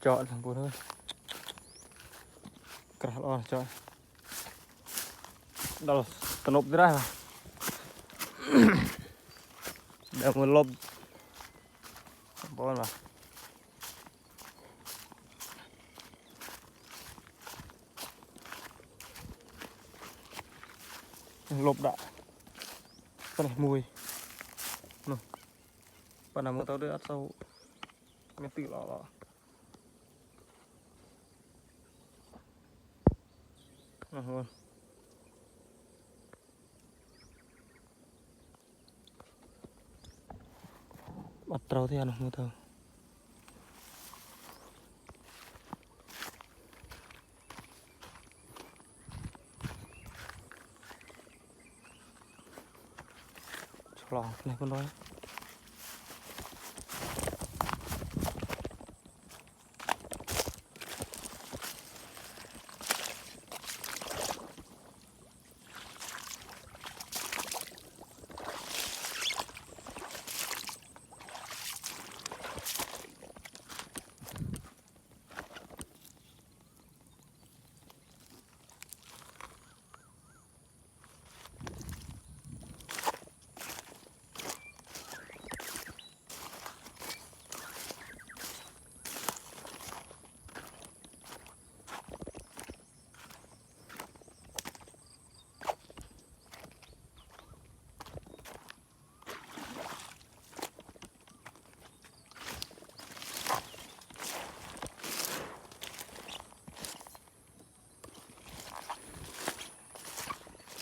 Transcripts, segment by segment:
chọn thằng buồn ơi cả lo chọn đâu tận nộp ra mà để một lốp bón mà lốp đã cái này mùi nè bạn nào muốn tao đưa ăn sâu nghe tự lọ luôn bắt trâu thì ăn không tao lò này con nói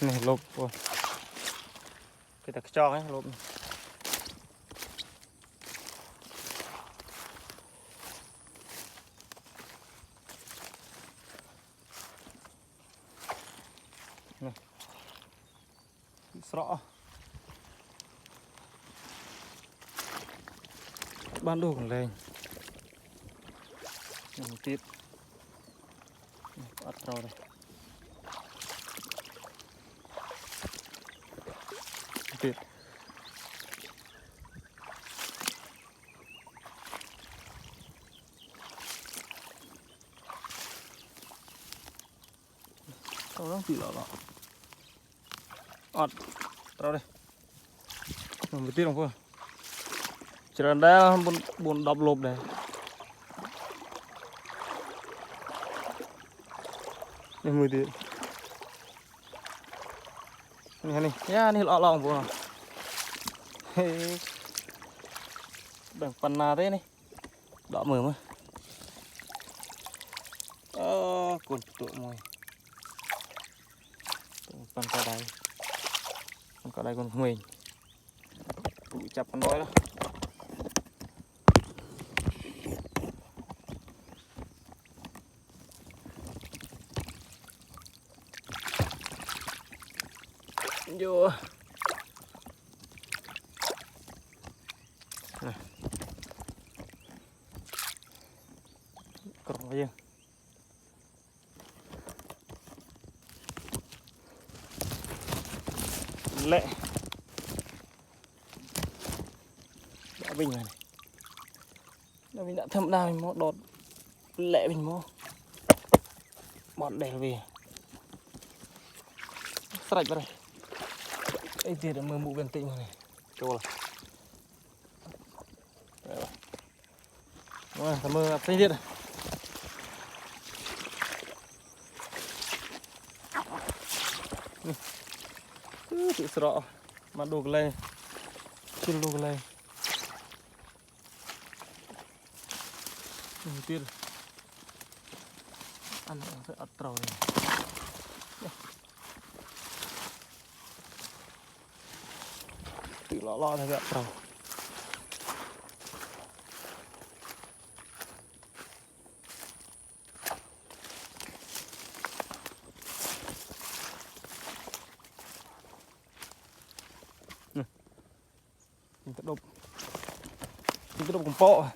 này lốp rồi cái ta cho cái lốp này. Này rõ ban đồ còn lên mình tiếp bắt trâu đây tiếp trâu nó bị lọ trâu đây mình tiếp không thôi chỉ là đây buồn đập lốp này đây 10 tiền này ya này lọ lọ vừa bằng phần nào thế này đỏ mờ mà cột tụi mồi con cá đây con mình tụi chặt con đói đó vô này còn cái gì lệ đã bình này đã mình đã thâm đa mình mò đọt lệ mình mò bọn đẻ về sạch vào đây đây thì đã mưa mụ bên tịnh này trâu rồi rồi cảm ơn anh Thiết này tự sợ mà đồ lên chưa đồ lên Thiết ăn sẽ ắt trâu này tự lo thôi ạ trâu mình sẽ đục cùng po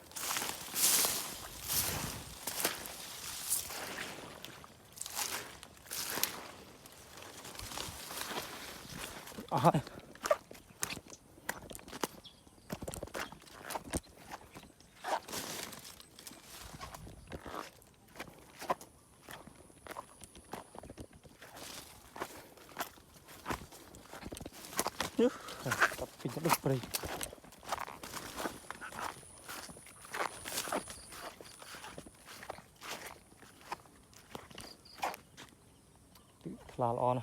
tập pin nó đục vào đây là lo nè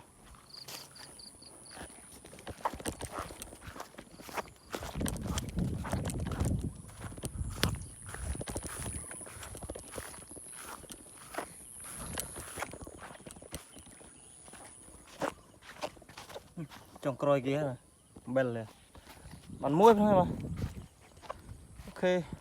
trong còi kia bèn liền bắn mũi thôi mà ok